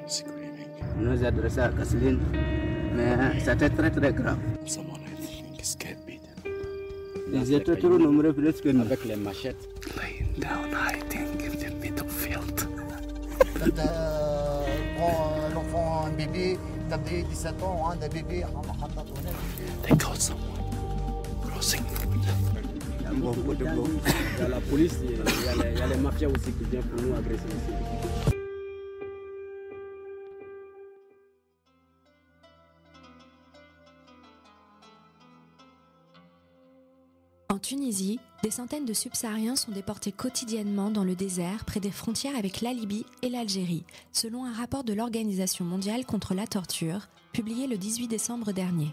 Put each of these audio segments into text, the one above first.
screaming. On nous a adressé à Kasseline, mais c'était très très grave. Someone I think is get beaten. Ils étaient trop nombreux plus que nous. Avec les machettes. Laying down hiding in the middle field. Quand prend l'enfant, un bébé, t'as 17 ans, un bébé, They caught someone crossing the road. Il y a beaucoup de blocs. Il y a la police, il y a les mafias aussi qui viennent pour nous agresser ici. En Tunisie, des centaines de subsahariens sont déportés quotidiennement dans le désert près des frontières avec la Libye et l'Algérie, selon un rapport de l'Organisation mondiale contre la torture, publié le 18 décembre dernier.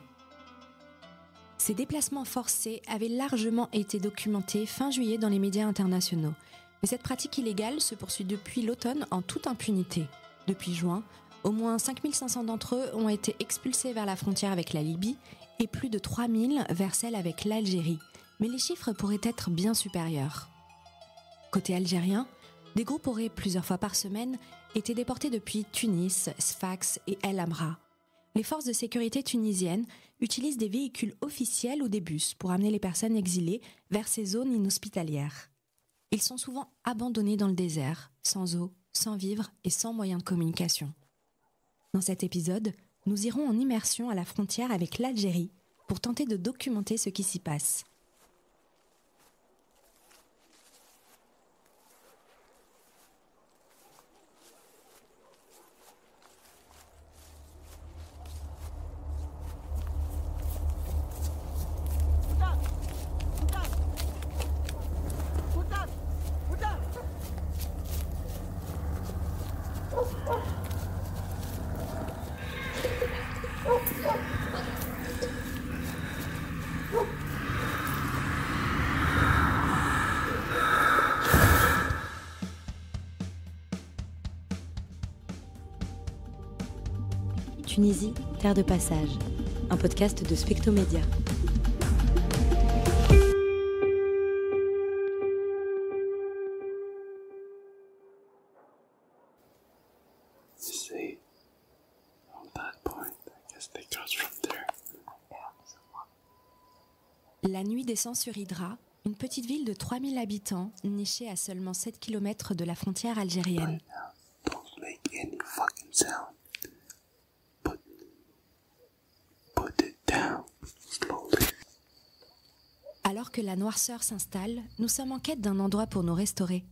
Ces déplacements forcés avaient largement été documentés fin juillet dans les médias internationaux. Mais cette pratique illégale se poursuit depuis l'automne en toute impunité. Depuis juin, au moins 5500 d'entre eux ont été expulsés vers la frontière avec la Libye et plus de 3000 vers celle avec l'Algérie. Mais les chiffres pourraient être bien supérieurs. Côté algérien, des groupes auraient plusieurs fois par semaine été déportés depuis Tunis, Sfax et El Amra. Les forces de sécurité tunisiennes utilisent des véhicules officiels ou des bus pour amener les personnes exilées vers ces zones inhospitalières. Ils sont souvent abandonnés dans le désert, sans eau, sans vivres et sans moyens de communication. Dans cet épisode, nous irons en immersion à la frontière avec l'Algérie pour tenter de documenter ce qui s'y passe. Tunisie, terre de passage, un podcast de Specto Média. See, on that point, I guess they got from there. La nuit descend sur Hydra, une petite ville de 3000 habitants, nichée à seulement 7 km de la frontière algérienne. Don't make any fucking sound. Put it down slowly. Alors que la noirceur s'installe, nous sommes en quête d'un endroit pour nous restaurer.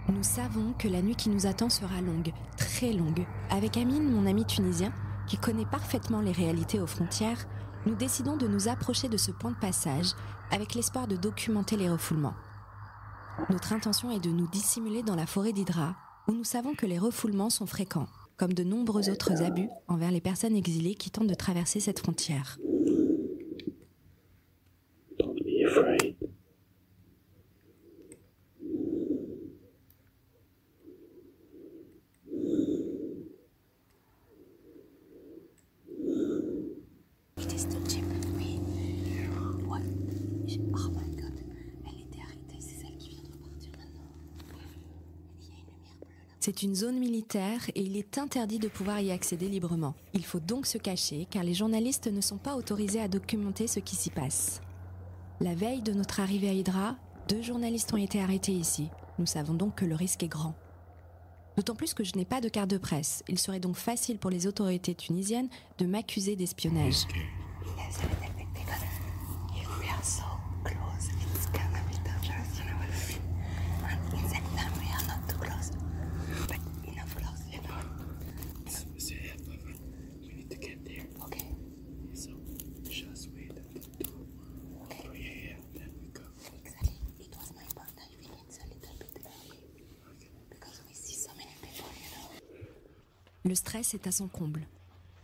Nous savons que la nuit qui nous attend sera longue, très longue. Avec Amine, mon ami tunisien, qui connaît parfaitement les réalités aux frontières, nous décidons de nous approcher de ce point de passage avec l'espoir de documenter les refoulements. Notre intention est de nous dissimuler dans la forêt d'Hydra, où nous savons que les refoulements sont fréquents, comme de nombreux autres abus envers les personnes exilées qui tentent de traverser cette frontière. Don't be afraid. C'est une zone militaire et il est interdit de pouvoir y accéder librement. Il faut donc se cacher car les journalistes ne sont pas autorisés à documenter ce qui s'y passe. La veille de notre arrivée à Hydra, 2 journalistes ont été arrêtés ici. Nous savons donc que le risque est grand. D'autant plus que je n'ai pas de carte de presse. Il serait donc facile pour les autorités tunisiennes de m'accuser d'espionnage. Le stress est à son comble.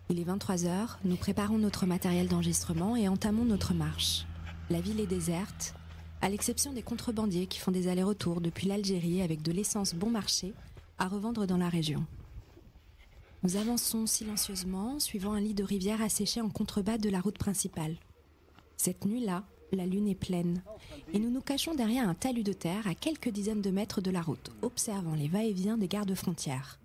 Il est 23h, nous préparons notre matériel d'enregistrement et entamons notre marche. La ville est déserte, à l'exception des contrebandiers qui font des allers-retours depuis l'Algérie avec de l'essence bon marché à revendre dans la région. Nous avançons silencieusement, suivant un lit de rivière asséché en contrebas de la route principale. Cette nuit-là, la lune est pleine et nous nous cachons derrière un talus de terre à quelques dizaines de mètres de la route, observant les va-et-vient des gardes-frontières.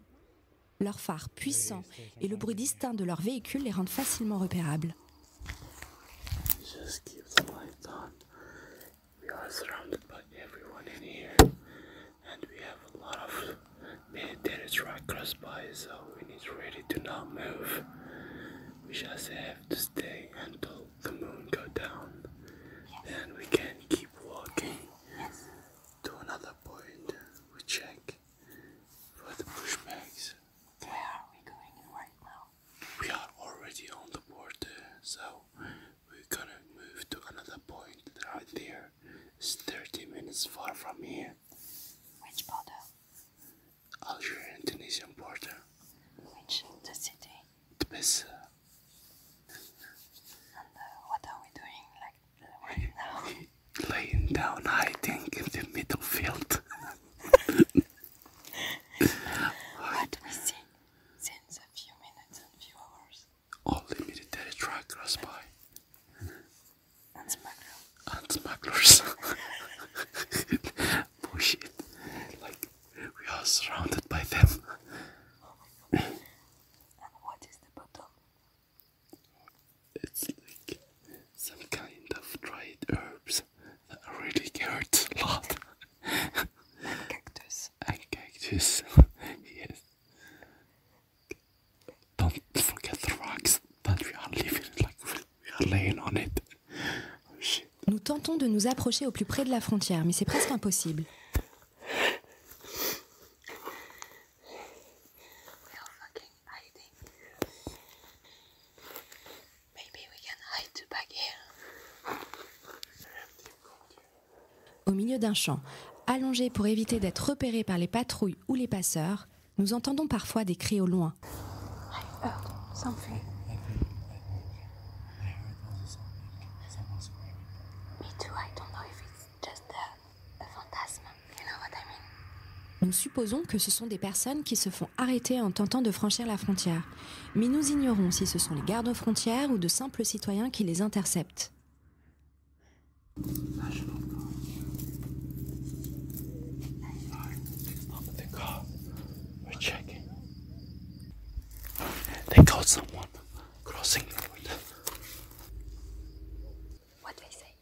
Leurs phares puissants et le bruit distinct de leurs véhicules les rendent facilement repérables. Just keep the lights on. We are surrounded by everyone in here, and we have a lot of military truck close by, so we need really to not move. We just have to stay until the moon go down. Then we can keep walking to another point. We check for the pushbacks. Where are we going right now? We are already on the border, so we're gonna move to another point right there. It's 30 minutes far from here. Which border? Algeria and Tunisian border. Which the city? Tbilisi. And what are we doing right now? Laying down, hiding in the middle field. What we see since a few minutes and few hours. All the military truck close by. And smugglers. And smugglers. Bullshit. Like, we are surrounded by them. And what is the bottom? It's like some kind of dried herbs that really hurt a lot. And cactus. And cactus. Yes. Don't forget the rocks that we are living, like we are laying on it. Oh shit. Nous tentons de nous approcher au plus près de la frontière, mais c'est presque impossible. Au milieu d'un champ, allongé pour éviter d'être repérés par les patrouilles ou les passeurs, nous entendons parfois des cris au loin. Nous supposons que ce sont des personnes qui se font arrêter en tentant de franchir la frontière, mais nous ignorons si ce sont les gardes-frontières ou de simples citoyens qui les interceptent. Stop the car. We're checking. They caught someone crossing the road. What they say?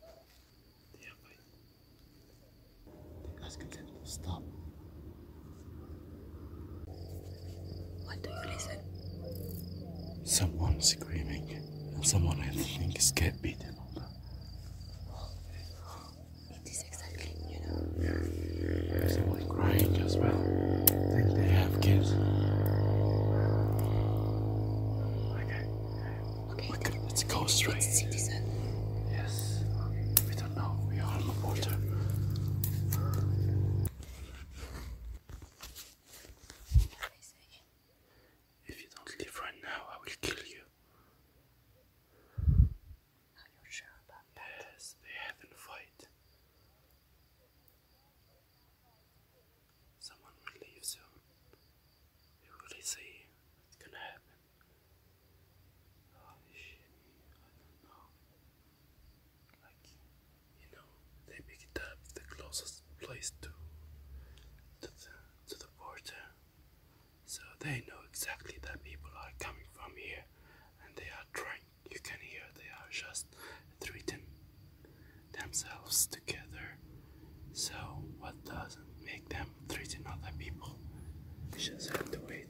Yeah, but they asking them to stop. What do you listen? Someone screaming, and someone I think is get beaten. It is exactly, you know. There's someone crying as well. I think they have kids. Okay, let's go straight. It's citizen. Yes, we don't know. We are on the border. If you don't leave right now, I will kill you. Are you sure about that? Yes, they haven't fight. Someone will leave soon. We will see what's gonna happen. Holy shit, I don't know. Like, you know, they picked up the closest place to the border. So they know exactly that people are coming from here and they are trying. You can hear they are just treating themselves together. So what doesn't make them treating other people? We just have to wait.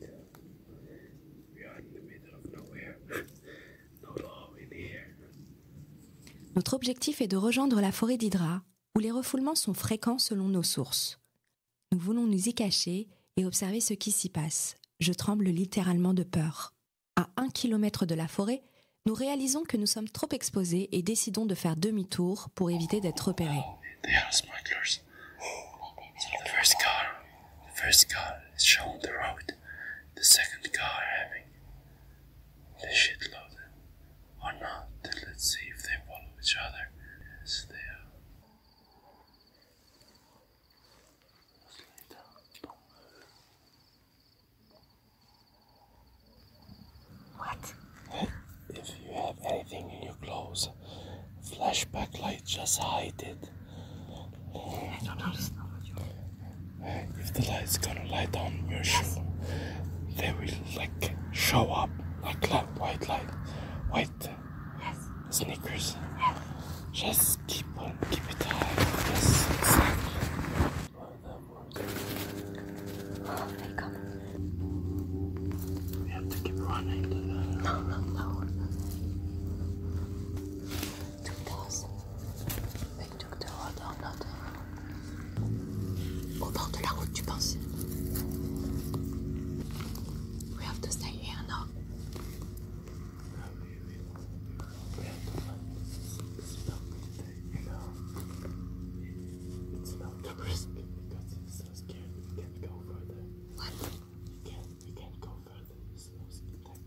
We are in the middle of nowhere. No law in here. Notre objectif est de rejoindre la forêt d'Hydra, où les refoulements sont fréquents selon nos sources. Nous voulons nous y cacher et observer ce qui s'y passe. Je tremble littéralement de peur. À 1 kilomètre de la forêt, nous réalisons que nous sommes trop exposés et décidons de faire demi-tour pour éviter d'être repérés. They are smugglers. So the first car is showing the road. The second car having the shit loaded. Or not. Then let's see if they follow each other. Yes, they are. What? If you have anything in your clothes, flashback light just hide it. I don't understand what you mean. If the light's gonna light on your shoe, they will like show up like white light, white sneakers. Yes. Just keep it high. Yes, exactly. They come. We have to keep running to the... No. They took the road or not? Au bord de la route, tu penses? We have to stay here now. We have to find this stuff today, you know. It's not the risk because it's so scared we can't go further. What? We can't go further. It's so scary.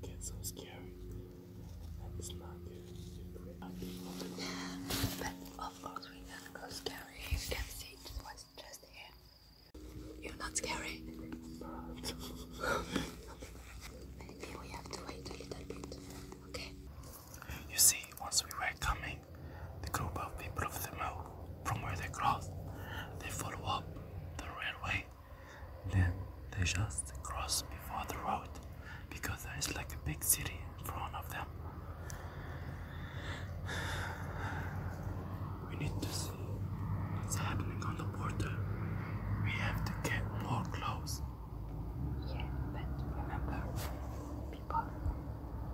You get so scary. And it's not good. But of course we can go scary. You can see it was just here. You're not scary. Maybe we have to wait a little bit. Okay. You see, once we were coming, the group of people of the mill, from where they crossed, they follow up the railway. Then they just cross before the road because there is like a big city in front of them. We need to see what's happening on the border. We have to get more close. Yeah, but remember, people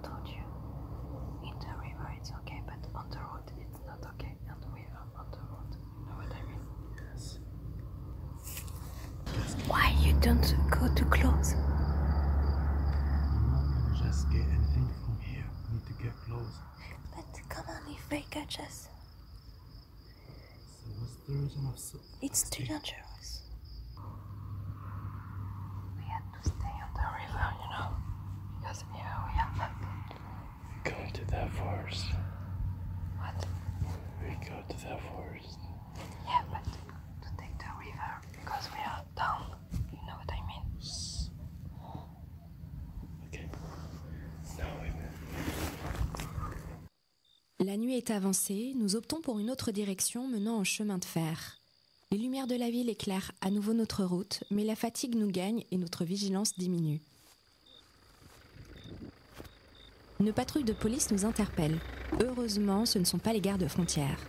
told you in the river it's okay, but on the road it's not okay. And we are on the road. You know what I mean? Yes. Why you don't go too close? I'm not gonna just get anything from here. We need to get close. But come on, if they catch us, So what's the reason of so? it's too dangerous. We had to stay on the river, you know, because here we are not. We go to that forest. What? We go to that forest. Yeah, but to take the river because we are down. You know what I mean? Okay. Now we move. La nuit est avancée, nous optons pour une autre direction menant en chemin de fer. Les lumières de la ville éclairent à nouveau notre route, mais la fatigue nous gagne et notre vigilance diminue. Une patrouille de police nous interpelle. Heureusement, ce ne sont pas les gardes frontières.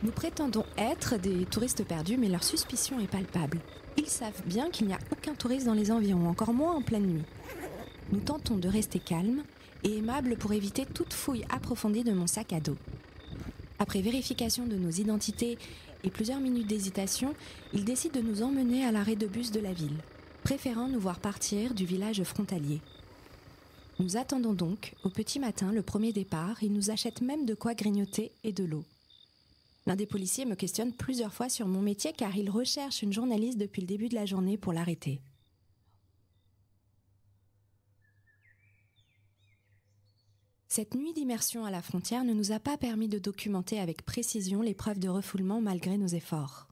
Nous prétendons être des touristes perdus, mais leur suspicion est palpable. Ils savent bien qu'il n'y a aucun touriste dans les environs, encore moins en pleine nuit. Nous tentons de rester calmes et aimables pour éviter toute fouille approfondie de mon sac à dos. Après vérification de nos identités et plusieurs minutes d'hésitation, ils décident de nous emmener à l'arrêt de bus de la ville, préférant nous voir partir du village frontalier. Nous attendons donc, au petit matin, le premier départ. Ils nous achètent même de quoi grignoter et de l'eau. L'un des policiers me questionne plusieurs fois sur mon métier car il recherche une journaliste depuis le début de la journée pour l'arrêter. Cette nuit d'immersion à la frontière ne nous a pas permis de documenter avec précision les preuves de refoulement malgré nos efforts.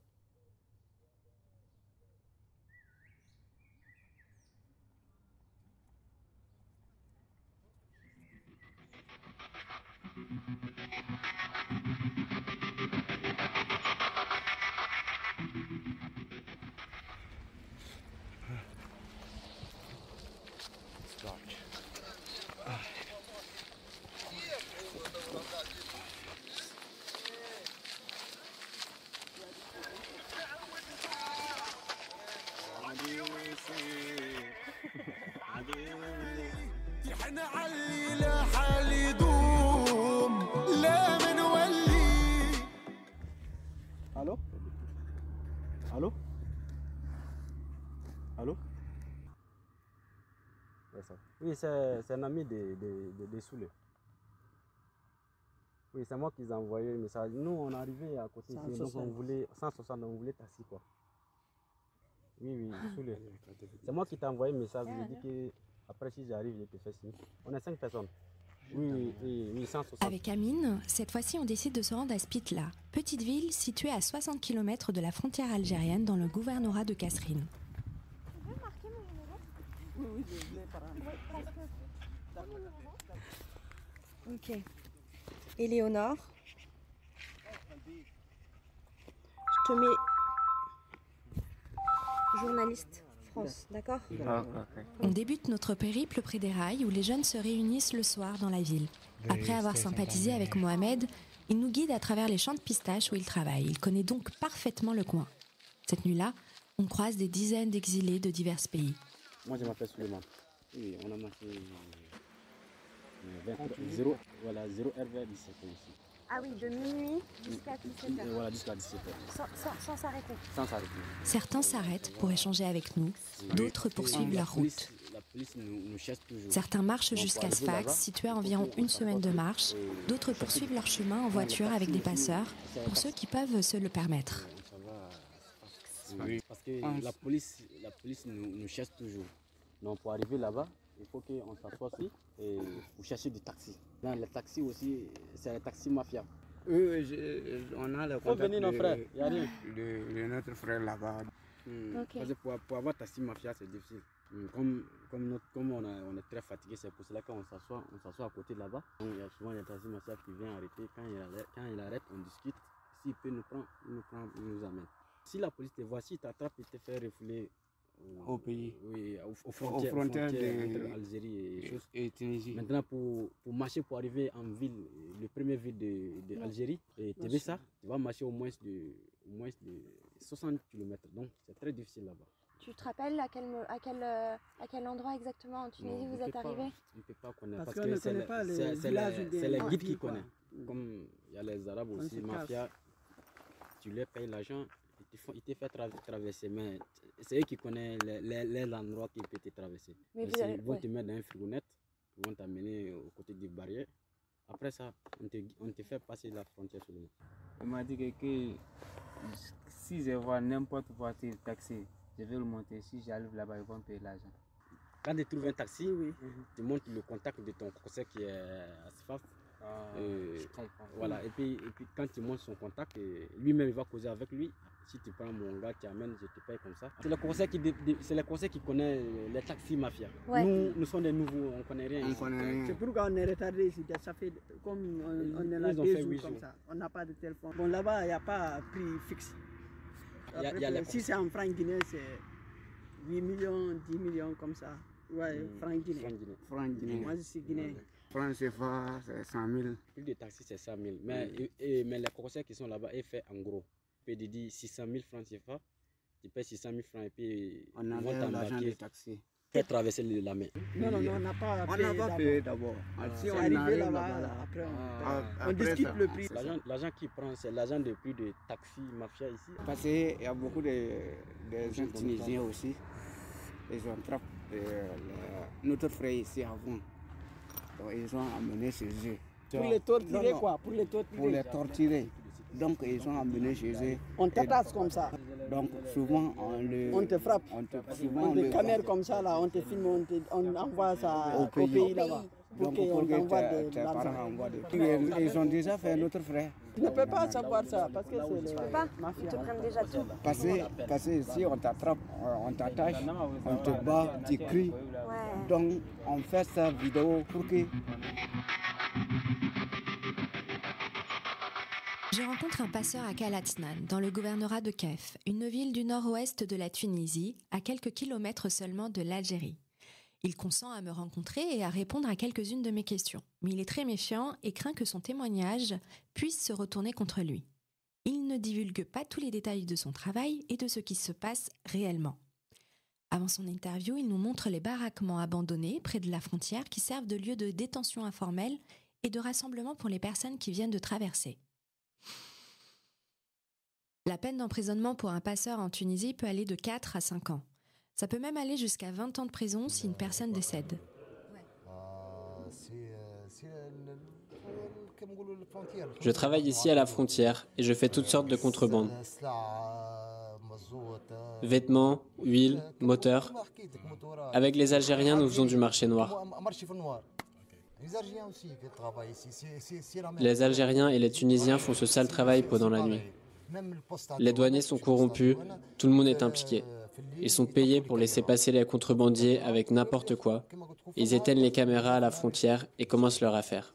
احنا علي لا حال يدوم لا منولي. Allô? Allô? Allô? Ouais, ça. Oui, c'est un ami de Soulé. Oui, c'est moi qui ai envoyé le message. Nous, on est arrivé à côté ici, donc on voulait 160, on voulait taxi quoi. Oui, Soulé. C'est moi qui t'ai envoyé le message, je lui ai dit que après si j'arrive, je te fais signe. On est 5 personnes. Oui, 160. Avec Amine, cette fois-ci on décide de se rendre à Spitla, petite ville située à 60 km de la frontière algérienne dans le gouvernorat de Kasserine. Tu veux marquer mon numéro? Oui, je l'ai par un. Oui, parce que... Ok. Éléonore. Je te mets journaliste France, d'accord? On débute notre périple près des rails où les jeunes se réunissent le soir dans la ville. Après avoir sympathisé avec Mohamed, il nous guide à travers les champs de pistaches où il travaille. Il connaît donc parfaitement le coin. Cette nuit-là, on croise des dizaines d'exilés de divers pays. Moi, je m'appelle Suleiman. Oui, on a marché 0 RV 17 ici. Ah oui, de minuit jusqu'à 17h. Voilà, jusqu'à 17h. Sans s'arrêter. Sans s'arrêter. Certains s'arrêtent pour échanger avec nous, d'autres poursuivent leur route. La police nous cherche toujours. Certains marchent jusqu'à Sfax, situé à environ une semaine de marche. D'autres poursuivent leur chemin en voiture avec des passeurs, pour ceux qui peuvent se le permettre. Oui, parce que la police nous cherche toujours. Donc pour arriver là-bas, il faut qu'on s'assoie aussi et pour chercher des taxis. Dans les taxis aussi, c'est les taxis mafia. On a le contact venir, nos frères, il n'y a rien. de notre frère là-bas. Ok. Parce que pour avoir taxi mafia, c'est difficile. Comme on est très fatigué, c'est pour cela qu'on s'assoit à côté de là-bas. Donc il y a souvent des taxis mafia qui viennent arrêter. Quand il arrête, on discute. S'il peut nous prendre, il nous amène. Si la police te voit, si t'attrape, il te fait refouler Au pays. Oui, aux frontières entre Algérie et Tunisie. Maintenant, pour marcher, pour arriver en ville, le premier ville d'Algérie, Tébessa, tu vas marcher au moins de 60 km. Donc, c'est très difficile là-bas. Tu te rappelles à quel endroit exactement en Tunisie vous êtes arrivé? On ne peut pas connaître parce qu'on ne connaît pas les villages c'est les guides qui quoi. connaissent. Comme il y a les Arabes aussi, mafia, tu leur payes l'argent, ils te font traverser. Mais c'est eux qui connaissent les endroits qui peuvent te traverser. Mais ils vont te mettre dans un fourgonnette, ils vont t'amener aux côtés des barrières. Après ça, on te fait passer la frontière seulement. Il m'a dit que si je vois n'importe voiture taxi, je vais le monter. Si j'arrive là-bas, ils vont payer l'argent. Quand tu trouves un taxi, tu montres le contact de ton conseil qui est à SFAF. Je comprends. Voilà, et puis quand tu montres son contact, lui-même il va causer avec lui. Si tu prends mon gars, tu amènes, je te paye comme ça. C'est le conseil qui connaît les taxis mafia. Ouais. Nous sommes des nouveaux, on ne connaît rien. C'est pourquoi on est retardé ici. Ça fait comme on est là 2 jours comme ça. On n'a pas de téléphone. Bon, là-bas, il n'y a pas prix fixe. Si c'est en francs guinéens, c'est 8 millions, 10 millions comme ça. Ouais, francs guinéens. Moi, je suis guinéen. Francs CFA, c'est 100 000. Le prix des taxis, c'est 100 000. Mais les conseils qui sont là-bas, ils font en gros. Tu peux dire 600 000 francs CFA, tu payes 600 000 francs et puis on a l'argent des taxis. Faire traverser la mer. Non, on n'a pas payé. On n'a pas payé d'abord. Si on arrive là-bas, après on discute le prix. L'argent qu'il prend, c'est l'argent de prix de taxi mafia ici. Parce qu'il y a beaucoup de gens tunisiens aussi. Ils ont attrapé notre frère ici avant. Donc ils ont amené chez eux. Pour les torturer quoi? Pour les torturer. Pour les torturer. Donc ils ont amené chez eux. On t'attache comme ça. Donc souvent on te frappe. On te caméra comme ça là, on te filme, on envoie ça au pays là-bas. Donc pour que tes parents envoient des trucs. Ils ont déjà fait notre frère. Tu ne peux pas savoir ça parce que c'est Tu peux pas? Ils te prennent déjà tout. Parce que si on t'attrape, on t'attache, on te bat, tu cries. Ouais. Donc on fait sa vidéo pour que... Je rencontre un passeur à Kalatznan, dans le gouvernorat de Kef, une ville du nord-ouest de la Tunisie, à quelques kilomètres seulement de l'Algérie. Il consent à me rencontrer et à répondre à quelques-unes de mes questions, mais il est très méfiant et craint que son témoignage puisse se retourner contre lui. Il ne divulgue pas tous les détails de son travail et de ce qui se passe réellement. Avant son interview, il nous montre les baraquements abandonnés près de la frontière qui servent de lieu de détention informelle et de rassemblement pour les personnes qui viennent de traverser. La peine d'emprisonnement pour un passeur en Tunisie peut aller de 4 à 5 ans. Ça peut même aller jusqu'à 20 ans de prison si une personne décède. Je travaille ici à la frontière et je fais toutes sortes de contrebandes. Vêtements, huile, moteurs. Avec les Algériens, nous faisons du marché noir. Les Algériens et les Tunisiens font ce sale travail pendant la nuit. Les douaniers sont corrompus, tout le monde est impliqué. Ils sont payés pour laisser passer les contrebandiers avec n'importe quoi. Ils éteignent les caméras à la frontière et commencent leur affaire.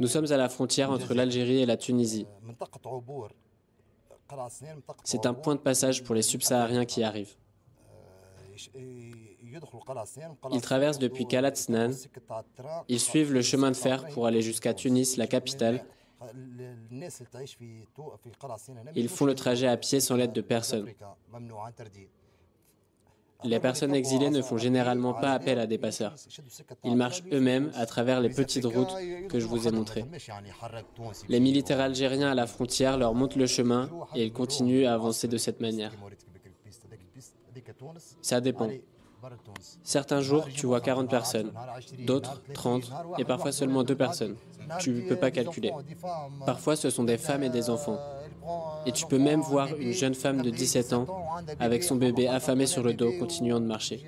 Nous sommes à la frontière entre l'Algérie et la Tunisie. C'est un point de passage pour les subsahariens qui arrivent. Ils traversent depuis Khalat Snan. Ils suivent le chemin de fer pour aller jusqu'à Tunis, la capitale. Ils font le trajet à pied sans l'aide de personne. Les personnes exilées ne font généralement pas appel à des passeurs. Ils marchent eux-mêmes à travers les petites routes que je vous ai montrées. Les militaires algériens à la frontière leur montrent le chemin et ils continuent à avancer de cette manière. Ça dépend. Certains jours, tu vois 40 personnes, d'autres 30 et parfois seulement 2 personnes. Tu ne peux pas calculer. Parfois, ce sont des femmes et des enfants. Et tu peux même voir une jeune femme de 17 ans avec son bébé affamé sur le dos, continuant de marcher.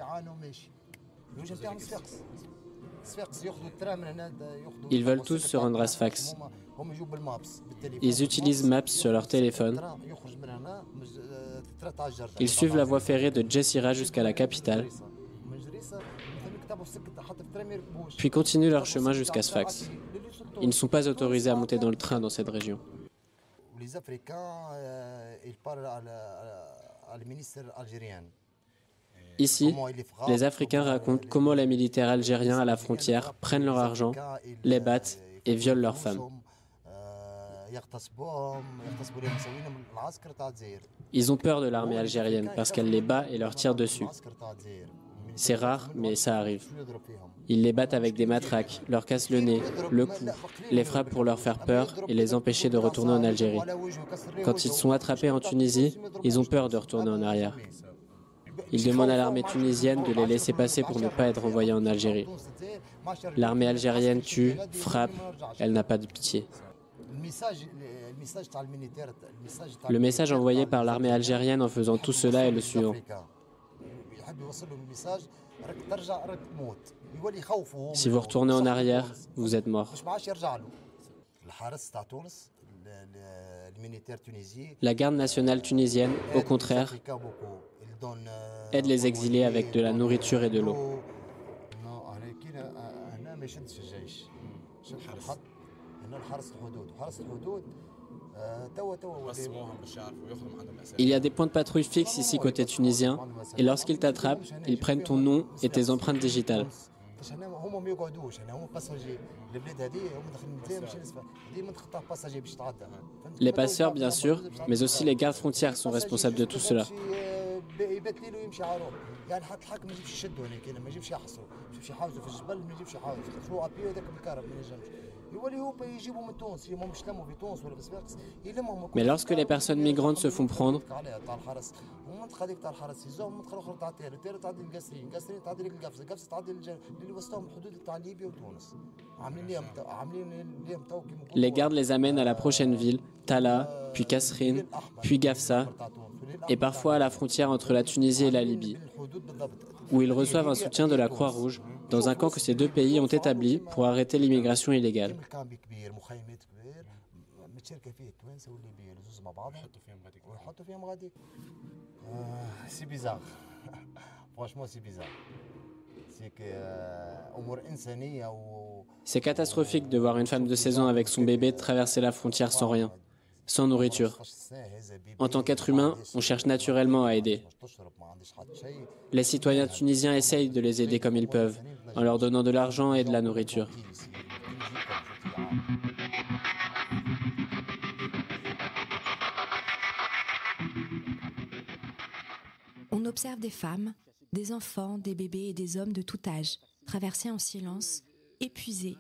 Ils veulent tous se rendre à Sfax. Ils utilisent Maps sur leur téléphone. Ils suivent la voie ferrée de Jessira jusqu'à la capitale, puis continuent leur chemin jusqu'à Sfax. Ils ne sont pas autorisés à monter dans le train dans cette région. Les Africains, ils parlent à le ministère algérien. Ici, les Africains racontent comment les militaires algériens à la frontière prennent leur argent, les battent et violent leurs femmes. Ils ont peur de l'armée algérienne parce qu'elle les bat et leur tire dessus. C'est rare, mais ça arrive. Ils les battent avec des matraques, leur cassent le nez, le cou, les frappent pour leur faire peur et les empêcher de retourner en Algérie. Quand ils sont attrapés en Tunisie, ils ont peur de retourner en arrière. Ils demandent à l'armée tunisienne de les laisser passer pour ne pas être envoyés en Algérie. L'armée algérienne tue, frappe, elle n'a pas de pitié. Le message envoyé par l'armée algérienne en faisant tout cela est le suivant. Si vous retournez en arrière, vous êtes mort. La garde nationale tunisienne, au contraire, aide les exilés avec de la nourriture et de l'eau. Il y a des points de patrouille fixes ici côté tunisien, et lorsqu'ils t'attrapent, ils prennent ton nom et tes empreintes digitales. Les passeurs, bien sûr, mais aussi les gardes frontières sont responsables de tout cela. Mais lorsque les personnes migrantes se font prendre, les gardes les amènent à la prochaine ville, Tala, puis Kasserine, puis Gafsa, et parfois à la frontière entre la Tunisie et la Libye, où ils reçoivent un soutien de la Croix-Rouge dans un camp que ces deux pays ont établi pour arrêter l'immigration illégale. C'est bizarre. Franchement, c'est bizarre. C'est catastrophique de voir une femme de 16 ans avec son bébé traverser la frontière sans rien, sans nourriture. En tant qu'être humain, on cherche naturellement à aider. Les citoyens tunisiens essayent de les aider comme ils peuvent, en leur donnant de l'argent et de la nourriture. On observe des femmes, des enfants, des bébés et des hommes de tout âge, traverser en silence, épuisés,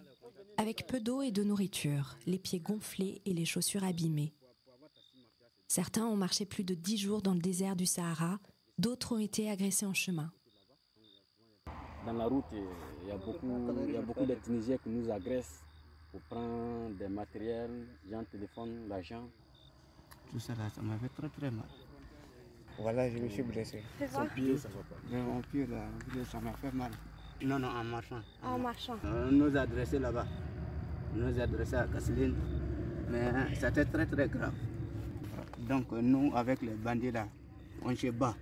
avec peu d'eau et de nourriture, les pieds gonflés et les chaussures abîmées. Certains ont marché plus de 10 jours dans le désert du Sahara, d'autres ont été agressés en chemin. Dans la route, il y a beaucoup de Tunisiens qui nous agressent pour prendre des matériels, gens, téléphone, l'argent. Tout ça là, ça m'a fait très très mal. Voilà, je me suis blessé. C'est ça? Mon pied là, ça m'a fait mal. Non, en marchant. En marchant. On nous a adressé là-bas. On nous a adressé à Kasserine. Mais c'était très très grave. Donc nous, avec les bandits là, on se bat.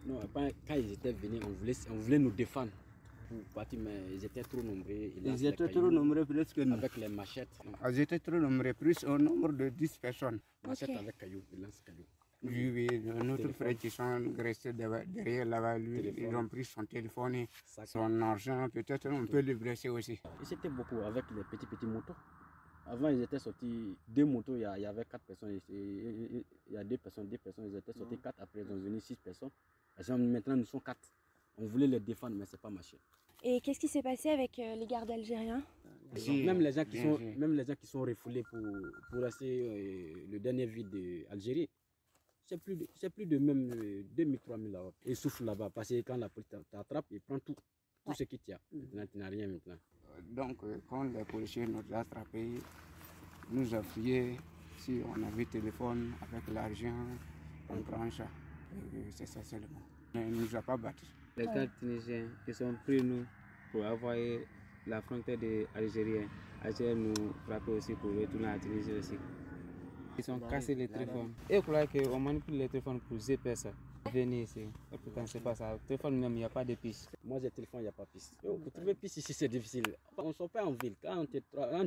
Non, quand ils étaient venus, on voulait nous défendre pour partir, mais ils étaient trop nombreux. Ils étaient trop nombreux plus que nous. Avec les machettes. Ils étaient trop nombreux, plus au nombre de 10 personnes. Machette avec cailloux, ils lancent cailloux. Oui, notre frère qui sont restés derrière là-bas, lui, ils ont pris son téléphone, son argent, peut-être on peut le blesser aussi. Et c'était beaucoup avec les petits motos. Avant, ils étaient sortis 2 motos, il y avait 4 personnes. Il y a 2 personnes, ils étaient sortis 4, après ils sont venus 6 personnes. Et maintenant, nous sommes 4. On voulait les défendre, mais ce n'est pas marché. Et qu'est-ce qui s'est passé avec les gardes algériens? Même les gens qui sont refoulés pour rester le dernier vide d'Algérie, c'est plus de même 2000, 3000 là-bas. Ils souffrent là-bas parce que quand la police t'attrape, ils prennent tout ce qu'il y a. Maintenant, tu n'as rien maintenant. Donc, quand les policiers nous ont attrapés, nous ont fouillé. Si on avait téléphone avec l'argent, on prend ça. C'est ça seulement. Mais ils ne nous ont pas battus. Les gardes tunisiens qui sont pris nous pour envoyer la frontière des Algériens. Algériens nous frappaient aussi pour retourner à la Tunisie aussi. Ils ont cassé les téléphones. Et je crois qu'on manipule les téléphones pour zéper ça. Venez ici. Et pourtant, c'est pas ça. Le téléphone même, il n'y a pas de piste. Moi, j'ai le téléphone, il n'y a pas de piste. Pour trouver piste ici, c'est difficile. On ne sort pas en ville. Quand on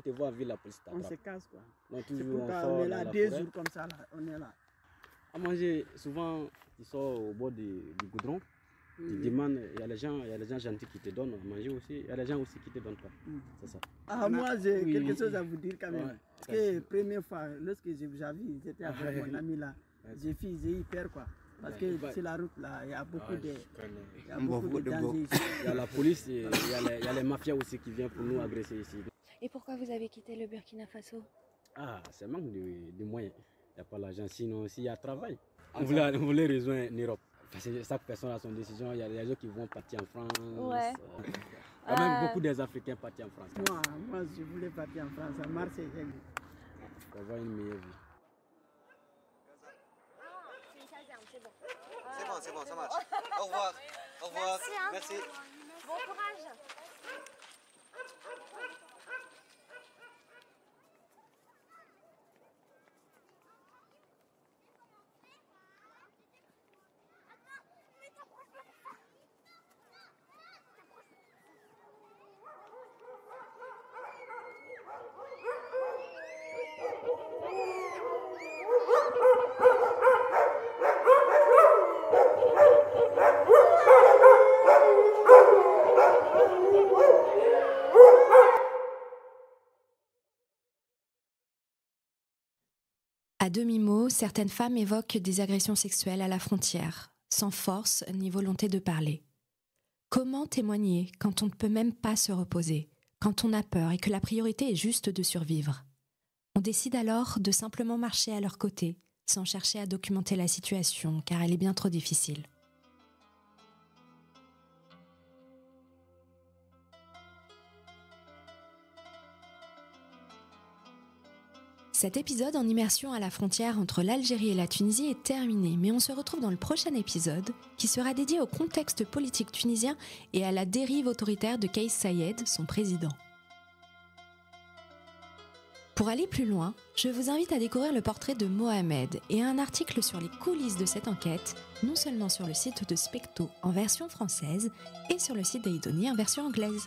te voit en ville, la police t'attrape. On se casse quoi. Donc, on est là 2 jours comme ça, là. On est là. À manger, souvent, tu sors au bord du goudron. Tu demandes, il y a les gens gentils qui te donnent à manger aussi. Il y a les gens aussi qui te donnent pas. C'est ça. Ah, moi, j'ai quelque chose à vous dire quand même. Parce que la première fois, lorsque je vous ai vu, j'étais avec mon ami là. J'ai eu peur quoi. Parce que sur la route là, il y a beaucoup de dangers ici. Il y a la police, il y a les mafias aussi qui viennent pour nous agresser ici. Et pourquoi vous avez quitté le Burkina Faso? Ah, c'est manque de moyens. Il n'y a pas l'argent, sinon s'il y a travail. On voulait rejoindre l'Europe. Parce que chaque personne a son décision. Il y a des gens qui vont partir en France. Ouais. Il y a même beaucoup des Africains partis en France. Moi, je voulais partir en France, à Marseille. Pour avoir une meilleure vie. C'est bon, ça marche. Au revoir. Au revoir. Merci. Bon courage. À demi-mot, certaines femmes évoquent des agressions sexuelles à la frontière, sans force ni volonté de parler. Comment témoigner quand on ne peut même pas se reposer, quand on a peur et que la priorité est juste de survivre? On décide alors de simplement marcher à leur côté, sans chercher à documenter la situation, car elle est bien trop difficile. Cet épisode en immersion à la frontière entre l'Algérie et la Tunisie est terminé, mais on se retrouve dans le prochain épisode qui sera dédié au contexte politique tunisien et à la dérive autoritaire de Kais Saied, son président. Pour aller plus loin, je vous invite à découvrir le portrait de Mohamed et un article sur les coulisses de cette enquête, non seulement sur le site de Specto en version française et sur le site d'Aïdoni en version anglaise.